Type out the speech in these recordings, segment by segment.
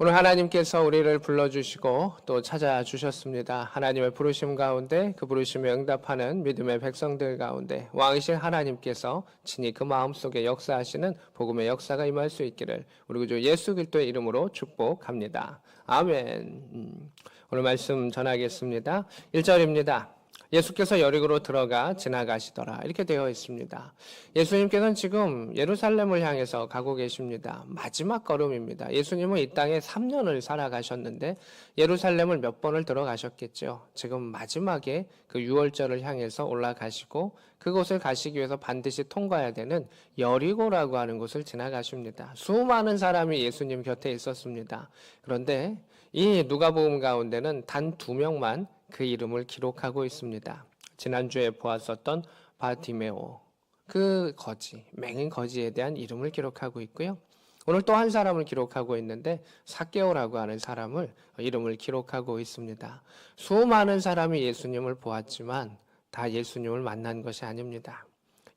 오늘 하나님께서 우리를 불러주시고 또 찾아주셨습니다. 하나님의 부르심 가운데 그 부르심에 응답하는 믿음의 백성들 가운데 왕이신 하나님께서 친히 그 마음속에 역사하시는 복음의 역사가 임할 수 있기를 우리 구주 예수 그리스도의 이름으로 축복합니다. 아멘. 오늘 말씀 전하겠습니다. 1절입니다. 예수께서 여리고로 들어가 지나가시더라. 이렇게 되어 있습니다. 예수님께서는 지금 예루살렘을 향해서 가고 계십니다. 마지막 걸음입니다. 예수님은 이 땅에 3년을 살아가셨는데 예루살렘을 몇 번을 들어가셨겠죠. 지금 마지막에 그 유월절을 향해서 올라가시고 그곳을 가시기 위해서 반드시 통과해야 되는 여리고라고 하는 곳을 지나가십니다. 수많은 사람이 예수님 곁에 있었습니다. 그런데 이 누가복음 가운데는 단 2명만 그 이름을 기록하고 있습니다. 지난주에 보았었던 바디메오, 그 거지, 맹인 거지에 대한 이름을 기록하고 있고요. 오늘 또 한 사람을 기록하고 있는데 삭개오라고 하는 사람을 이름을 기록하고 있습니다. 수많은 사람이 예수님을 보았지만 다 예수님을 만난 것이 아닙니다.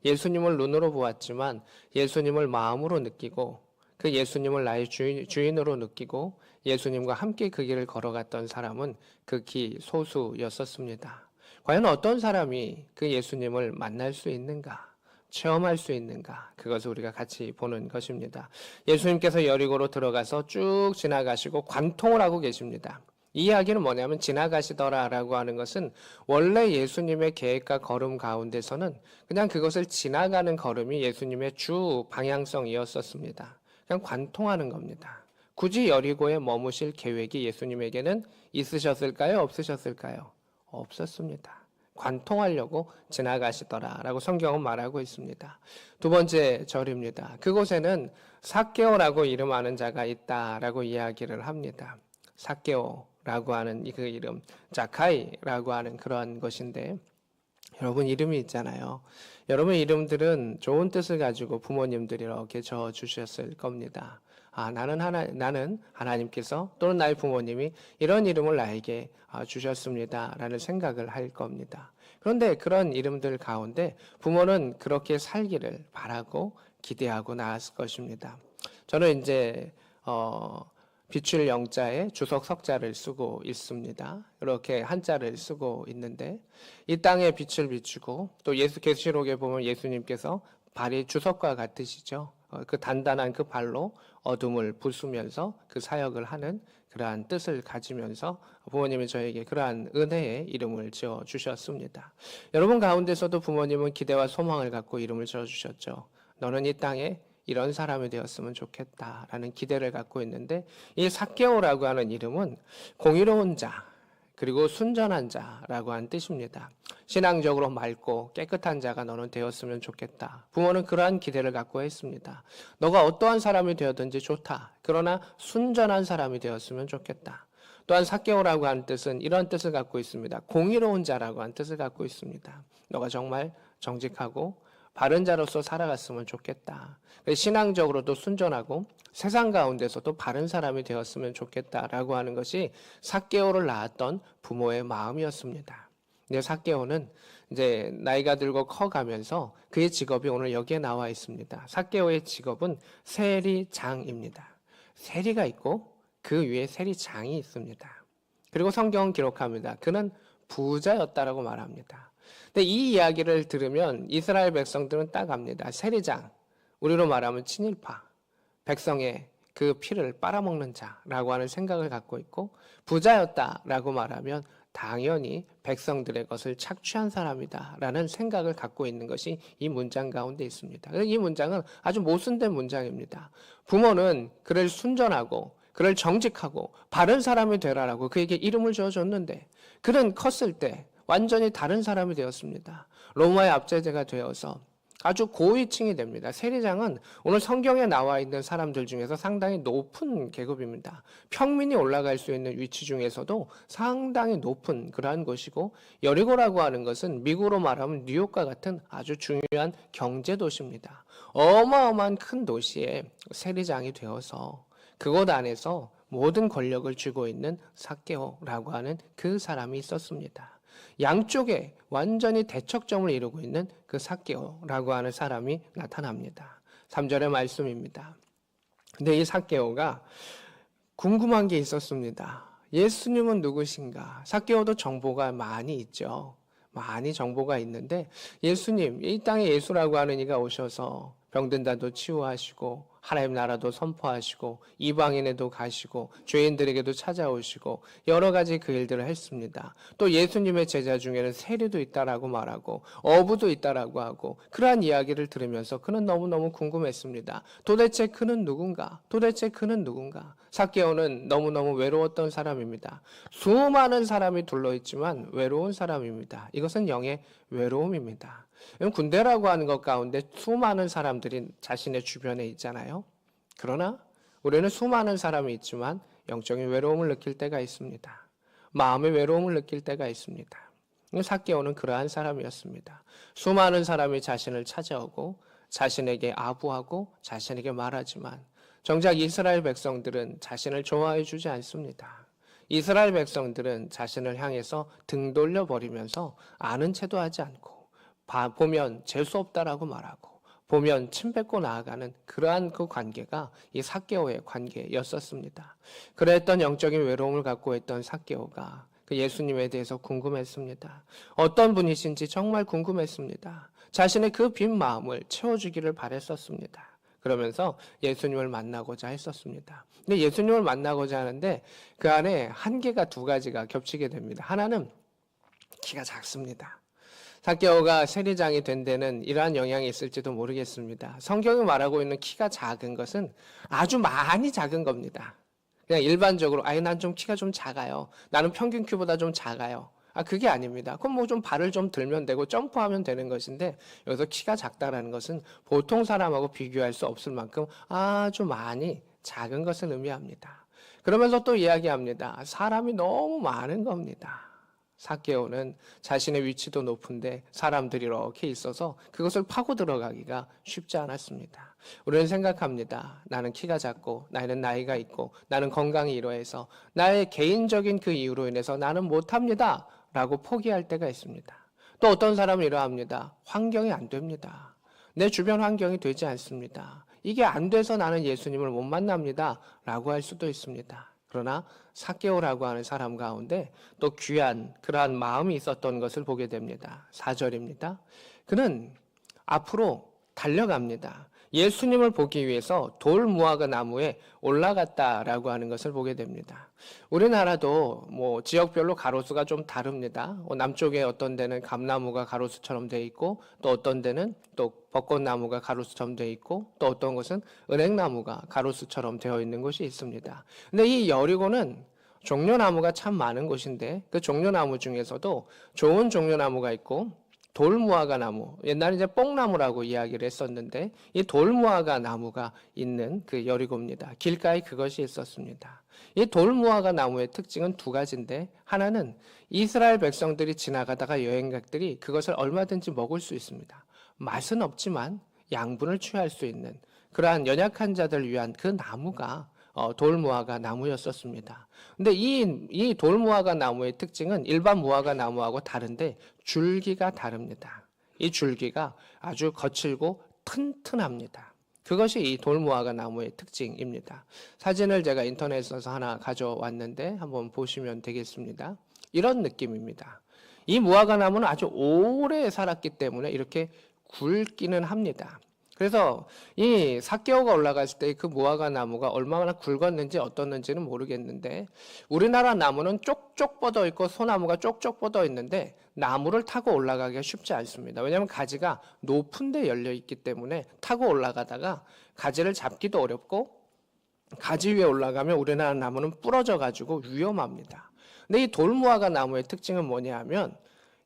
예수님을 눈으로 보았지만 예수님을 마음으로 느끼고 그 예수님을 나의 주인으로 느끼고 예수님과 함께 그 길을 걸어갔던 사람은 극히 소수였었습니다. 과연 어떤 사람이 그 예수님을 만날 수 있는가? 체험할 수 있는가? 그것을 우리가 같이 보는 것입니다. 예수님께서 여리고로 들어가서 쭉 지나가시고 관통을 하고 계십니다. 이 이야기는 뭐냐면 지나가시더라라고 하는 것은 원래 예수님의 계획과 걸음 가운데서는 그냥 그것을 지나가는 걸음이 예수님의 주 방향성이었었습니다. 그냥 관통하는 겁니다. 굳이 여리고에 머무실 계획이 예수님에게는 있으셨을까요? 없으셨을까요? 없었습니다. 관통하려고 지나가시더라라고 성경은 말하고 있습니다. 두 번째 절입니다. 그곳에는 삭개오라고 이름하는 자가 있다라고 이야기를 합니다. 삭개오라고 하는 그 이름, 자카이라고 하는 그런 것인데 여러분 이름이 있잖아요. 여러분 이름들은 좋은 뜻을 가지고 부모님들이 이렇게 지어주셨을 겁니다. 나는 하나님께서 또는 나의 부모님이 이런 이름을 나에게 주셨습니다. 라는 생각을 할 겁니다. 그런데 그런 이름들 가운데 부모는 그렇게 살기를 바라고 기대하고 나았을 것입니다. 저는 이제 비출 영자에 주석 석자를 쓰고 있습니다. 이렇게 한자를 쓰고 있는데 이 땅에 빛을 비추고 또 계시록에 보면 예수님께서 발이 주석과 같으시죠. 그 단단한 그 발로 어둠을 부수면서 그 사역을 하는 그러한 뜻을 가지면서 부모님이 저에게 그러한 은혜의 이름을 지어 주셨습니다. 여러분 가운데서도 부모님은 기대와 소망을 갖고 이름을 지어 주셨죠. 너는 이 땅에 이런 사람이 되었으면 좋겠다라는 기대를 갖고 있는데 이 삭개오라고 하는 이름은 공의로운 자 그리고 순전한 자라고 하는 뜻입니다. 신앙적으로 맑고 깨끗한 자가 너는 되었으면 좋겠다. 부모는 그러한 기대를 갖고 했습니다. 너가 어떠한 사람이 되었든지 좋다. 그러나 순전한 사람이 되었으면 좋겠다. 또한 삭개오라고 하는 뜻은 이런 뜻을 갖고 있습니다. 공의로운 자라고 하는 뜻을 갖고 있습니다. 너가 정말 정직하고 바른 자로서 살아갔으면 좋겠다. 신앙적으로도 순전하고 세상 가운데서도 바른 사람이 되었으면 좋겠다라고 하는 것이 삭개오를 낳았던 부모의 마음이었습니다. 근데 삭개오는 이제 나이가 들고 커가면서 그의 직업이 오늘 여기에 나와 있습니다. 삭개오의 직업은 세리장입니다. 세리가 있고 그 위에 세리장이 있습니다. 그리고 성경은 기록합니다. 그는 부자였다라고 말합니다. 근데 이 이야기를 들으면 이스라엘 백성들은 딱 압니다. 세리장, 우리로 말하면 친일파, 백성의 그 피를 빨아먹는 자라고 하는 생각을 갖고 있고 부자였다라고 말하면 당연히 백성들의 것을 착취한 사람이다라는 생각을 갖고 있는 것이 이 문장 가운데 있습니다. 이 문장은 아주 모순된 문장입니다. 부모는 그를 순전하고 그를 정직하고 바른 사람이 되라라고 그에게 이름을 지어줬는데 그는 컸을 때 완전히 다른 사람이 되었습니다. 로마의 압제자가 되어서 아주 고위층이 됩니다. 세리장은 오늘 성경에 나와 있는 사람들 중에서 상당히 높은 계급입니다. 평민이 올라갈 수 있는 위치 중에서도 상당히 높은 그러한 곳이고 여리고라고 하는 것은 미국으로 말하면 뉴욕과 같은 아주 중요한 경제 도시입니다. 어마어마한 큰 도시에 세리장이 되어서 그곳 안에서 모든 권력을 쥐고 있는 삭개오라고 하는 그 사람이 있었습니다. 양쪽에 완전히 대척점을 이루고 있는 그 삭개오라고 하는 사람이 나타납니다. 3절의 말씀입니다. 근데 이 삭개오가 궁금한 게 있었습니다. 예수님은 누구신가? 삭개오도 정보가 많이 있죠. 많이 정보가 있는데 예수님, 이 땅에 예수라고 하는 이가 오셔서 병든 자도 치유하시고 하나님 나라도 선포하시고 이방인에도 가시고 죄인들에게도 찾아오시고 여러 가지 그 일들을 했습니다. 또 예수님의 제자 중에는 세리도 있다라고 말하고 어부도 있다라고 하고 그러한 이야기를 들으면서 그는 너무너무 궁금했습니다. 도대체 그는 누군가? 도대체 그는 누군가? 삭개오는 너무너무 외로웠던 사람입니다. 수많은 사람이 둘러있지만 외로운 사람입니다. 이것은 영의 외로움입니다. 군대라고 하는 것 가운데 수많은 사람들이 자신의 주변에 있잖아요. 그러나 우리는 수많은 사람이 있지만 영적인 외로움을 느낄 때가 있습니다. 마음의 외로움을 느낄 때가 있습니다. 삭개오는 그러한 사람이었습니다. 수많은 사람이 자신을 찾아오고 자신에게 아부하고 자신에게 말하지만 정작 이스라엘 백성들은 자신을 좋아해 주지 않습니다. 이스라엘 백성들은 자신을 향해서 등 돌려버리면서 아는 체도 하지 않고 보면 재수 없다라고 말하고 보면 침 뱉고 나아가는 그러한 그 관계가 이 삭개오의 관계였었습니다. 그랬던 영적인 외로움을 갖고 있던 삭개오가 그 예수님에 대해서 궁금했습니다. 어떤 분이신지 정말 궁금했습니다. 자신의 그 빈 마음을 채워주기를 바랬었습니다. 그러면서 예수님을 만나고자 했었습니다. 근데 예수님을 만나고자 하는데 그 안에 한계가 두 가지가 겹치게 됩니다. 하나는 키가 작습니다. 삭개오가 세리장이 된 데는 이러한 영향이 있을지도 모르겠습니다. 성경이 말하고 있는 키가 작은 것은 아주 많이 작은 겁니다. 그냥 일반적으로 난 좀 키가 좀 작아요. 나는 평균 키보다 좀 작아요. 그게 아닙니다. 그럼 뭐 좀 발을 좀 들면 되고 점프하면 되는 것인데 여기서 키가 작다라는 것은 보통 사람하고 비교할 수 없을 만큼 아주 많이 작은 것을 의미합니다. 그러면서 또 이야기합니다. 사람이 너무 많은 겁니다. 삭개오는 자신의 위치도 높은데 사람들이 이렇게 있어서 그것을 파고 들어가기가 쉽지 않았습니다. 우리는 생각합니다. 나는 키가 작고 나는 나이가 있고 나는 건강이 이러해서 나의 개인적인 그 이유로 인해서 나는 못합니다 라고 포기할 때가 있습니다. 또 어떤 사람은 이러합니다. 환경이 안 됩니다. 내 주변 환경이 되지 않습니다. 이게 안 돼서 나는 예수님을 못 만납니다 라고 할 수도 있습니다. 그러나 삭개오라고 하는 사람 가운데 또 귀한 그러한 마음이 있었던 것을 보게 됩니다. 4절입니다. 그는 앞으로 달려갑니다. 예수님을 보기 위해서 돌 무화과 나무에 올라갔다라고 하는 것을 보게 됩니다. 우리나라도 뭐 지역별로 가로수가 좀 다릅니다. 남쪽에 어떤 데는 감나무가 가로수처럼 돼 있고 또 어떤 데는 또 벚꽃나무가 가로수처럼 돼 있고 또 어떤 곳은 은행나무가 가로수처럼 되어 있는 곳이 있습니다. 근데 이 여리고는 종려나무가 참 많은 곳인데 그 종려나무 중에서도 좋은 종려나무가 있고 돌무화과 나무, 옛날에 이제 뽕나무라고 이야기를 했었는데 이 돌무화과 나무가 있는 그 여리고입니다. 길가에 그것이 있었습니다. 이 돌무화과 나무의 특징은 두 가지인데 하나는 이스라엘 백성들이 지나가다가 여행객들이 그것을 얼마든지 먹을 수 있습니다. 맛은 없지만 양분을 취할 수 있는 그러한 연약한 자들을 위한 그 나무가 돌무화과 나무였었습니다. 근데 이 돌무화과 나무의 특징은 일반 무화과 나무하고 다른데 줄기가 다릅니다. 이 줄기가 아주 거칠고 튼튼합니다. 그것이 이 돌무화과 나무의 특징입니다. 사진을 제가 인터넷에서 하나 가져왔는데 한번 보시면 되겠습니다. 이런 느낌입니다. 이 무화과 나무는 아주 오래 살았기 때문에 이렇게 굵기는 합니다. 그래서 이 삭개오가 올라갔을 때 그 무화과 나무가 얼마나 굵었는지 어떻는지는 모르겠는데 우리나라 나무는 쪽쪽 뻗어 있고 소나무가 쪽쪽 뻗어 있는데 나무를 타고 올라가기가 쉽지 않습니다. 왜냐하면 가지가 높은 데 열려 있기 때문에 타고 올라가다가 가지를 잡기도 어렵고 가지 위에 올라가면 우리나라 나무는 부러져 가지고 위험합니다. 근데 이 돌무화과 나무의 특징은 뭐냐 하면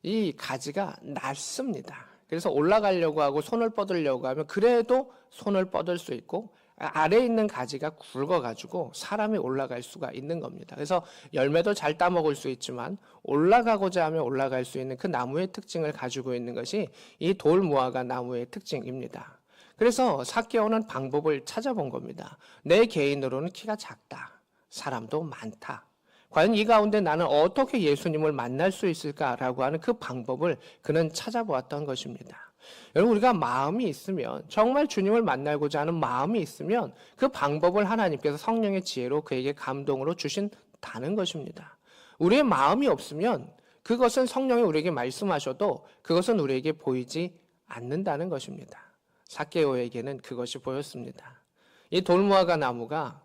이 가지가 낮습니다. 그래서 올라가려고 하고 손을 뻗으려고 하면 그래도 손을 뻗을 수 있고 아래에 있는 가지가 굵어가지고 사람이 올라갈 수가 있는 겁니다. 그래서 열매도 잘 따먹을 수 있지만 올라가고자 하면 올라갈 수 있는 그 나무의 특징을 가지고 있는 것이 이 돌무화과 나무의 특징입니다. 그래서 삭개오는 방법을 찾아본 겁니다. 내 개인으로는 키가 작다. 사람도 많다. 과연 이 가운데 나는 어떻게 예수님을 만날 수 있을까라고 하는 그 방법을 그는 찾아보았던 것입니다. 여러분, 우리가 마음이 있으면, 정말 주님을 만나고자 하는 마음이 있으면 그 방법을 하나님께서 성령의 지혜로 그에게 감동으로 주신다는 것입니다. 우리의 마음이 없으면 그것은 성령이 우리에게 말씀하셔도 그것은 우리에게 보이지 않는다는 것입니다. 삭개오에게는 그것이 보였습니다. 이 돌무화과 나무가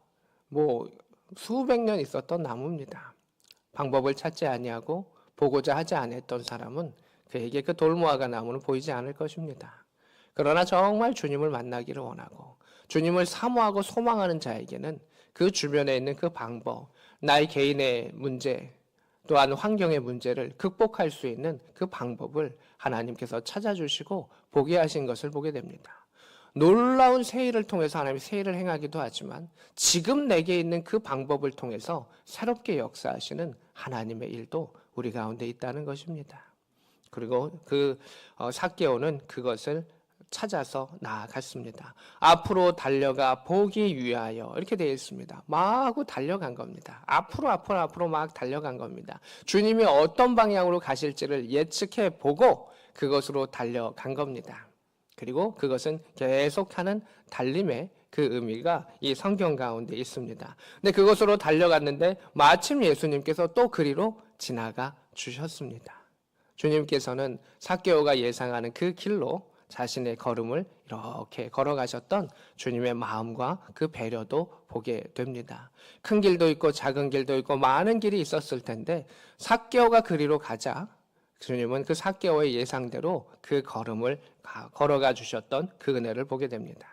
수백 년 있었던 나무입니다. 방법을 찾지 아니하고 보고자 하지 않았던 사람은 그에게 그 돌무화과 나무는 보이지 않을 것입니다. 그러나 정말 주님을 만나기를 원하고 주님을 사모하고 소망하는 자에게는 그 주변에 있는 그 방법, 나의 개인의 문제, 또한 환경의 문제를 극복할 수 있는 그 방법을 하나님께서 찾아주시고 보게 하신 것을 보게 됩니다. 놀라운 새 일을 통해서 하나님이 새 일을 행하기도 하지만 지금 내게 있는 그 방법을 통해서 새롭게 역사하시는 하나님의 일도 우리 가운데 있다는 것입니다. 그리고 삭개오는 그것을 찾아서 나아갔습니다. 앞으로 달려가 보기 위하여 이렇게 되어 있습니다. 마구 달려간 겁니다. 앞으로 막 달려간 겁니다. 주님이 어떤 방향으로 가실지를 예측해 보고 그것으로 달려간 겁니다. 그리고 그것은 계속하는 달림의 그 의미가 이 성경 가운데 있습니다. 근데 그것으로 달려갔는데 마침 예수님께서 또 그리로 지나가 주셨습니다. 주님께서는 삭개오가 예상하는 그 길로 자신의 걸음을 이렇게 걸어가셨던 주님의 마음과 그 배려도 보게 됩니다. 큰 길도 있고 작은 길도 있고 많은 길이 있었을 텐데 삭개오가 그리로 가자 주님은 그 삭개오의 예상대로 그 걸음을 걸어가 주셨던 그 은혜를 보게 됩니다.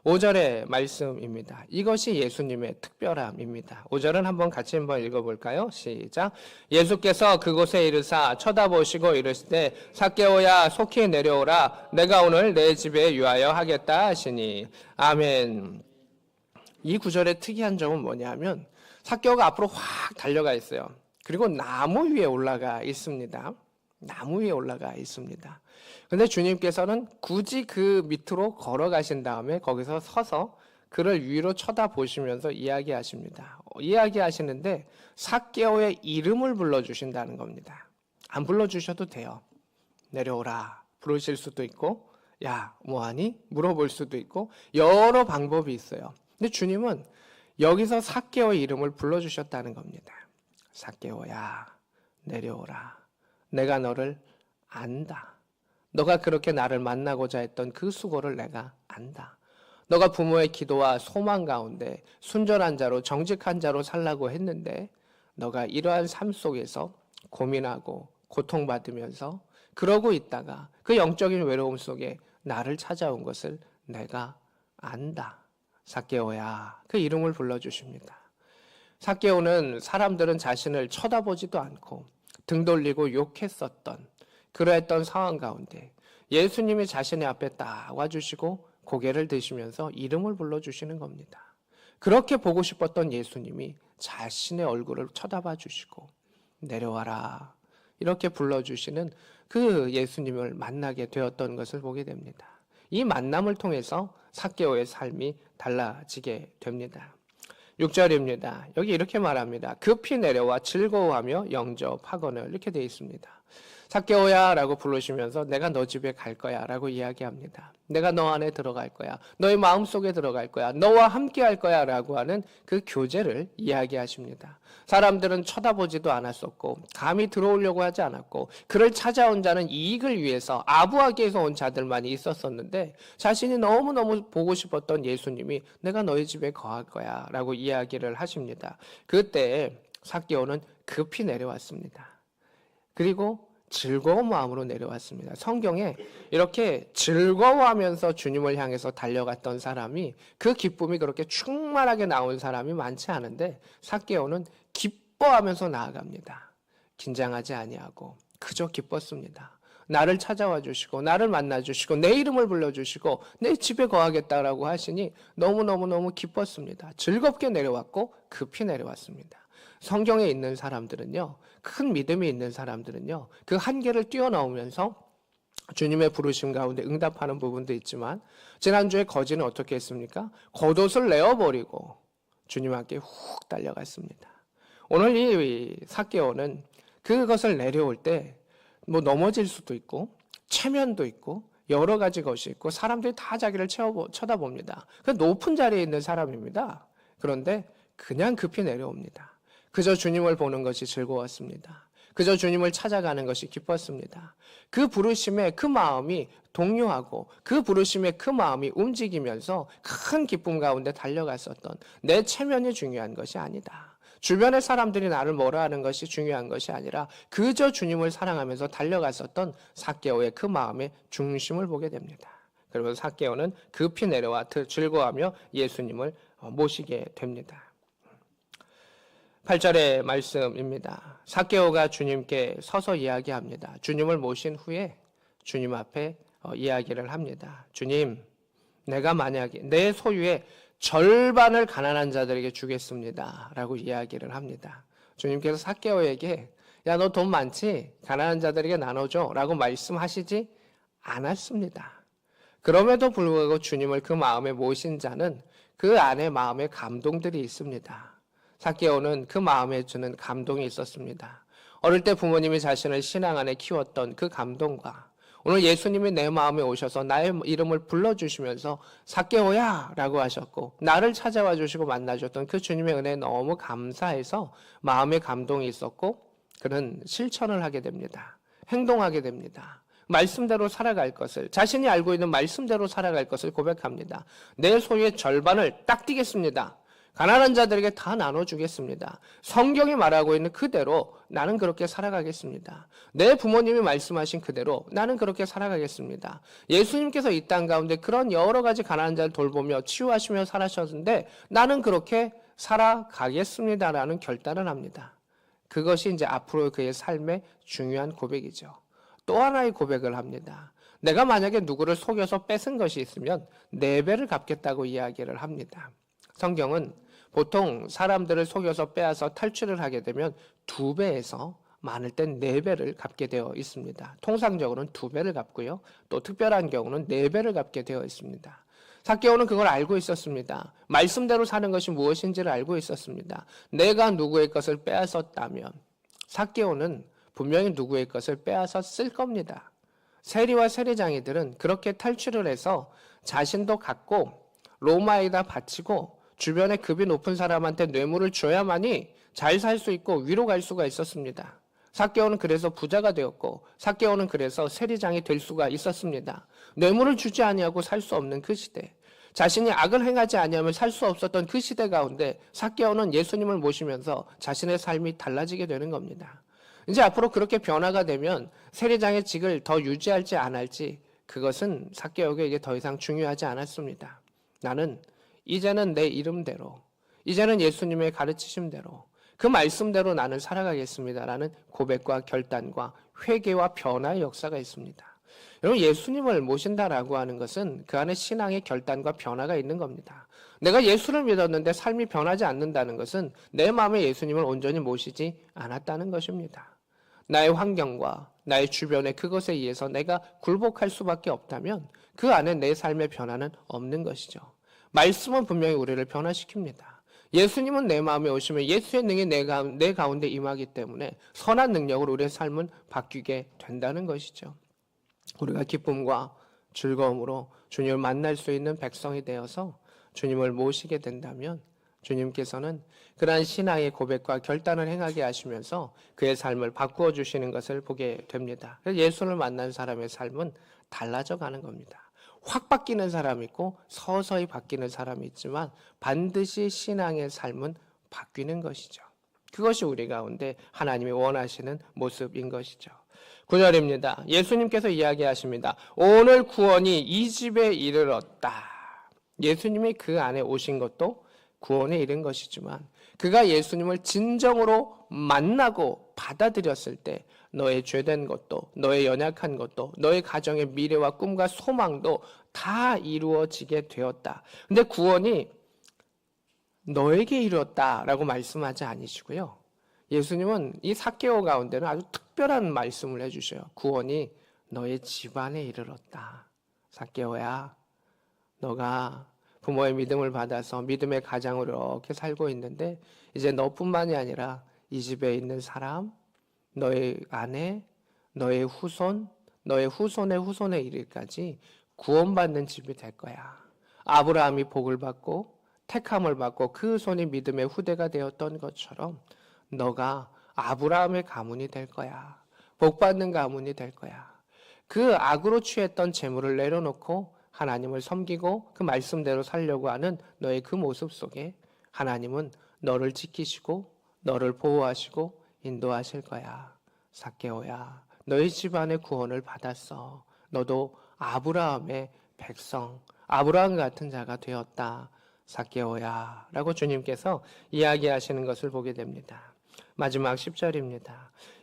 5절의 말씀입니다. 이것이 예수님의 특별함입니다. 5절은 같이 한번 읽어볼까요? 시작. 예수께서 그곳에 이르사 쳐다보시고 이르시되 삭개오야 속히 내려오라 내가 오늘 내 집에 유하여 하겠다 하시니. 아멘. 이 구절의 특이한 점은 뭐냐면 삭개오가 앞으로 확 달려가 있어요. 그리고 나무 위에 올라가 있습니다. 나무 위에 올라가 있습니다. 근데 주님께서는 굳이 그 밑으로 걸어가신 다음에 거기서 서서 그를 위로 쳐다보시면서 이야기하십니다. 이야기하시는데 삭개오의 이름을 불러주신다는 겁니다. 안 불러주셔도 돼요. 내려오라 부르실 수도 있고 야 뭐하니? 물어볼 수도 있고 여러 방법이 있어요. 근데 주님은 여기서 삭개오의 이름을 불러주셨다는 겁니다. 삭개오야 내려오라 내가 너를 안다. 너가 그렇게 나를 만나고자 했던 그 수고를 내가 안다. 너가 부모의 기도와 소망 가운데 순전한 자로 정직한 자로 살라고 했는데 너가 이러한 삶 속에서 고민하고 고통받으면서 그러고 있다가 그 영적인 외로움 속에 나를 찾아온 것을 내가 안다. 삭개오야 그 이름을 불러주십니다. 삭개오는 사람들은 자신을 쳐다보지도 않고 등 돌리고 욕했었던 그러했던 상황 가운데 예수님이 자신의 앞에 딱 와주시고 고개를 드시면서 이름을 불러주시는 겁니다. 그렇게 보고 싶었던 예수님이 자신의 얼굴을 쳐다봐 주시고 내려와라 이렇게 불러주시는 그 예수님을 만나게 되었던 것을 보게 됩니다. 이 만남을 통해서 삭개오의 삶이 달라지게 됩니다. 6절입니다. 여기 이렇게 말합니다. 급히 내려와 즐거워하며 영접하거늘 이렇게 되어 있습니다. 삭개오야 라고 부르시면서 내가 너 집에 갈 거야 라고 이야기합니다. 내가 너 안에 들어갈 거야. 너의 마음속에 들어갈 거야. 너와 함께 할 거야 라고 하는 그 교제를 이야기하십니다. 사람들은 쳐다보지도 않았었고 감히 들어오려고 하지 않았고 그를 찾아온 자는 이익을 위해서 아부하게 해서 온 자들만이 있었었는데 자신이 너무너무 보고 싶었던 예수님이 내가 너희 집에 거할 거야 라고 이야기를 하십니다. 그때 삭개오는 급히 내려왔습니다. 그리고 즐거운 마음으로 내려왔습니다. 성경에 이렇게 즐거워하면서 주님을 향해서 달려갔던 사람이 그 기쁨이 그렇게 충만하게 나온 사람이 많지 않은데 삭개오는 기뻐하면서 나아갑니다. 긴장하지 아니하고 그저 기뻤습니다. 나를 찾아와 주시고 나를 만나 주시고 내 이름을 불러 주시고 내 집에 거하겠다라고 하시니 너무너무 기뻤습니다. 즐겁게 내려왔고 급히 내려왔습니다. 성경에 있는 사람들은요, 큰 믿음이 있는 사람들은요, 그 한계를 뛰어넘으면서 주님의 부르심 가운데 응답하는 부분도 있지만, 지난주에 거지는 어떻게 했습니까? 겉옷을 내어버리고 주님 함께 훅 달려갔습니다. 오늘 이 삭개오는 그것을 내려올 때, 넘어질 수도 있고, 체면도 있고, 여러 가지 것이 있고 사람들이 다 자기를 쳐다봅니다. 그 높은 자리에 있는 사람입니다. 그런데 그냥 급히 내려옵니다. 그저 주님을 보는 것이 즐거웠습니다. 그저 주님을 찾아가는 것이 기뻤습니다. 그 부르심에 그 마음이 동요하고 그 부르심에 그 마음이 움직이면서 큰 기쁨 가운데 달려갔었던 내 체면이 중요한 것이 아니다. 주변의 사람들이 나를 뭐라 하는 것이 중요한 것이 아니라 그저 주님을 사랑하면서 달려갔었던 삭개오의 그 마음의 중심을 보게 됩니다. 그러면서 삭개오는 급히 내려와 즐거워하며 예수님을 모시게 됩니다. 8절의 말씀입니다. 삭개오가 주님께 서서 이야기합니다. 주님을 모신 후에 주님 앞에 이야기를 합니다. 주님, 내가 만약에 내 소유의 절반을 가난한 자들에게 주겠습니다. 라고 이야기를 합니다. 주님께서 삭개오에게 야, 너 돈 많지? 가난한 자들에게 나눠줘. 라고 말씀하시지 않았습니다. 그럼에도 불구하고 주님을 그 마음에 모신 자는 그 안에 마음에 감동들이 있습니다. 삭개오는 그 마음에 주는 감동이 있었습니다. 어릴 때 부모님이 자신을 신앙 안에 키웠던 그 감동과 오늘 예수님이 내 마음에 오셔서 나의 이름을 불러주시면서 삭개오야 라고 하셨고 나를 찾아와 주시고 만나줬던 그 주님의 은혜에 너무 감사해서 마음에 감동이 있었고 그는 실천을 하게 됩니다. 행동하게 됩니다. 말씀대로 살아갈 것을 자신이 알고 있는 말씀대로 살아갈 것을 고백합니다. 내 소유의 절반을 딱 띄겠습니다. 가난한 자들에게 다 나눠주겠습니다. 성경이 말하고 있는 그대로 나는 그렇게 살아가겠습니다. 내 부모님이 말씀하신 그대로 나는 그렇게 살아가겠습니다. 예수님께서 이 땅 가운데 그런 여러 가지 가난한 자를 돌보며 치유하시며 살아셨는데 나는 그렇게 살아가겠습니다라는 결단을 합니다. 그것이 이제 앞으로 그의 삶의 중요한 고백이죠. 또 하나의 고백을 합니다. 내가 만약에 누구를 속여서 뺏은 것이 있으면 4배를 갚겠다고 이야기를 합니다. 성경은 보통 사람들을 속여서 빼앗아 탈출을 하게 되면 2배에서 많을 땐 4배를 갚게 되어 있습니다. 통상적으로는 2배를 갚고요. 또 특별한 경우는 4배를 갚게 되어 있습니다. 삭개오는 그걸 알고 있었습니다. 말씀대로 사는 것이 무엇인지를 알고 있었습니다. 내가 누구의 것을 빼앗았다면 삭개오는 분명히 누구의 것을 빼앗았을 겁니다. 세리와 세리장이들은 그렇게 탈출을 해서 자신도 갖고 로마에다 바치고 주변에 급이 높은 사람한테 뇌물을 줘야만이 잘 살 수 있고 위로 갈 수가 있었습니다. 삭개오는 그래서 부자가 되었고 삭개오는 그래서 세리장이 될 수가 있었습니다. 뇌물을 주지 아니하고 살 수 없는 그 시대, 자신이 악을 행하지 아니하면 살 수 없었던 그 시대 가운데 삭개오는 예수님을 모시면서 자신의 삶이 달라지게 되는 겁니다. 이제 앞으로 그렇게 변화가 되면 세리장의 직을 더 유지할지 안 할지 그것은 삭개오에게 더 이상 중요하지 않았습니다. 나는 이제는 내 이름대로, 이제는 예수님의 가르치심대로, 그 말씀대로 나는 살아가겠습니다라는 고백과 결단과 회개와 변화의 역사가 있습니다. 여러분, 예수님을 모신다라고 하는 것은 그 안에 신앙의 결단과 변화가 있는 겁니다. 내가 예수를 믿었는데 삶이 변하지 않는다는 것은 내 마음에 예수님을 온전히 모시지 않았다는 것입니다. 나의 환경과 나의 주변의 그것에 의해서 내가 굴복할 수밖에 없다면 그 안에 내 삶의 변화는 없는 것이죠. 말씀은 분명히 우리를 변화시킵니다. 예수님은 내 마음에 오시면 예수의 능이 내 가운데 임하기 때문에 선한 능력으로 우리의 삶은 바뀌게 된다는 것이죠. 우리가 기쁨과 즐거움으로 주님을 만날 수 있는 백성이 되어서 주님을 모시게 된다면 주님께서는 그러한 신앙의 고백과 결단을 행하게 하시면서 그의 삶을 바꾸어 주시는 것을 보게 됩니다. 그래서 예수를 만난 사람의 삶은 달라져 가는 겁니다. 확 바뀌는 사람이 있고 서서히 바뀌는 사람이 있지만 반드시 신앙의 삶은 바뀌는 것이죠. 그것이 우리 가운데 하나님이 원하시는 모습인 것이죠. 9절입니다. 예수님께서 이야기하십니다. 오늘 구원이 이 집에 이르렀다. 예수님이 그 안에 오신 것도 구원에 이른 것이지만 그가 예수님을 진정으로 만나고 받아들였을 때 너의 죄된 것도 너의 연약한 것도 너의 가정의 미래와 꿈과 소망도 다 이루어지게 되었다. 근데 구원이 너에게 이루었다라고 말씀하지 않으시고요. 예수님은 이 삭개오 가운데는 아주 특별한 말씀을 해주셔요. 구원이 너의 집안에 이르렀다. 삭개오야, 너가 부모의 믿음을 받아서 믿음의 가장으로 이렇게 살고 있는데 이제 너뿐만이 아니라 이 집에 있는 사람, 너의 아내, 너의 후손, 너의 후손의 후손에 이르기까지 구원받는 집이 될 거야. 아브라함이 복을 받고 택함을 받고 그 손이 믿음의 후대가 되었던 것처럼 너가 아브라함의 가문이 될 거야. 복받는 가문이 될 거야. 그 악으로 취했던 재물을 내려놓고 하나님을 섬기고 그 말씀대로 살려고 하는 너의 그 모습 속에 하나님은 너를 지키시고 너를 보호하시고 인도하실 거야. 삭개오야, 너희 집안의 구원을 받았어. 너도 아브라함의 백성, 아브라함 같은 자가 되었다. 삭개오야 라고 주님께서 이야기하시는 것을 보게 됩니다. 마지막 10절입니다.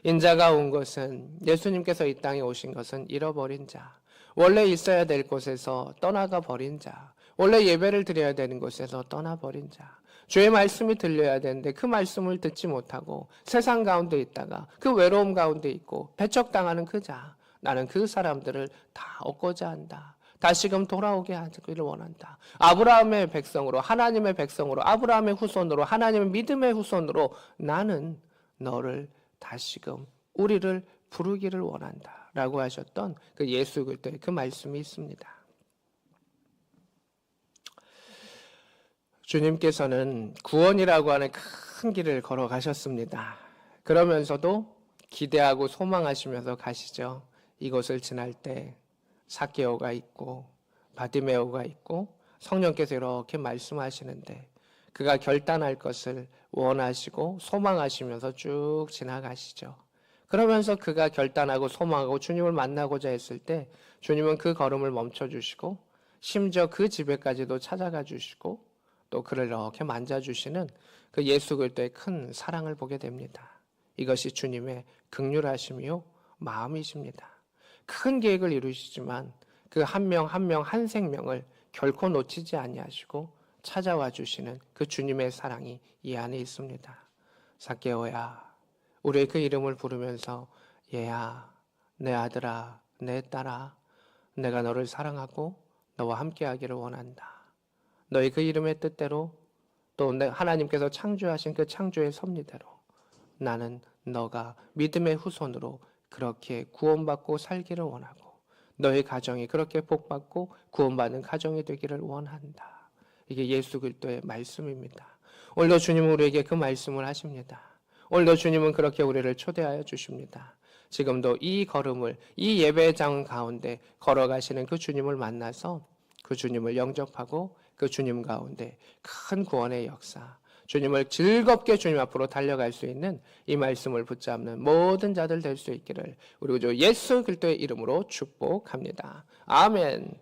인자가 온 것은, 예수님께서 이 땅에 오신 것은 잃어버린 자, 원래 있어야 될 곳에서 떠나가 버린 자, 원래 예배를 드려야 되는 곳에서 떠나버린 자, 주의 말씀이 들려야 되는데 그 말씀을 듣지 못하고 세상 가운데 있다가 그 외로움 가운데 있고 배척당하는 그 자, 나는 그 사람들을 다 얻고자 한다. 다시금 돌아오게 하기를 원한다. 아브라함의 백성으로, 하나님의 백성으로, 아브라함의 후손으로, 하나님의 믿음의 후손으로 나는 너를 다시금 우리를 부르기를 원한다 라고 하셨던 그 예수 그리스도의 그 말씀이 있습니다. 주님께서는 구원이라고 하는 큰 길을 걸어가셨습니다. 그러면서도 기대하고 소망하시면서 가시죠. 이곳을 지날 때 삭개오가 있고 바디메오가 있고 성령께서 이렇게 말씀하시는데 그가 결단할 것을 원하시고 소망하시면서 쭉 지나가시죠. 그러면서 그가 결단하고 소망하고 주님을 만나고자 했을 때 주님은 그 걸음을 멈춰주시고 심지어 그 집에까지도 찾아가 주시고 또 그를 이렇게 만져주시는 그 예수 그리스도의 큰 사랑을 보게 됩니다. 이것이 주님의 긍휼하심이요 마음이십니다. 큰 계획을 이루시지만 그 한 명 한 명 한 생명을 결코 놓치지 아니하시고 찾아와 주시는 그 주님의 사랑이 이 안에 있습니다. 삭개오야, 우리의 그 이름을 부르면서 얘야, 내 아들아, 내 딸아, 내가 너를 사랑하고 너와 함께하기를 원한다. 너희 그 이름의 뜻대로 또 하나님께서 창조하신 그 창조의 섭리대로 나는 너가 믿음의 후손으로 그렇게 구원받고 살기를 원하고 너의 가정이 그렇게 복받고 구원받는 가정이 되기를 원한다. 이게 예수 그리스도의 말씀입니다. 오늘도 주님은 우리에게 그 말씀을 하십니다. 오늘도 주님은 그렇게 우리를 초대하여 주십니다. 지금도 이 걸음을 이 예배장 가운데 걸어가시는 그 주님을 만나서 그 주님을 영접하고 그 주님 가운데 큰 구원의 역사, 주님을 즐겁게 주님 앞으로 달려갈 수 있는 이 말씀을 붙잡는 모든 자들 될 수 있기를 우리 주 예수 그리스도의 이름으로 축복합니다. 아멘.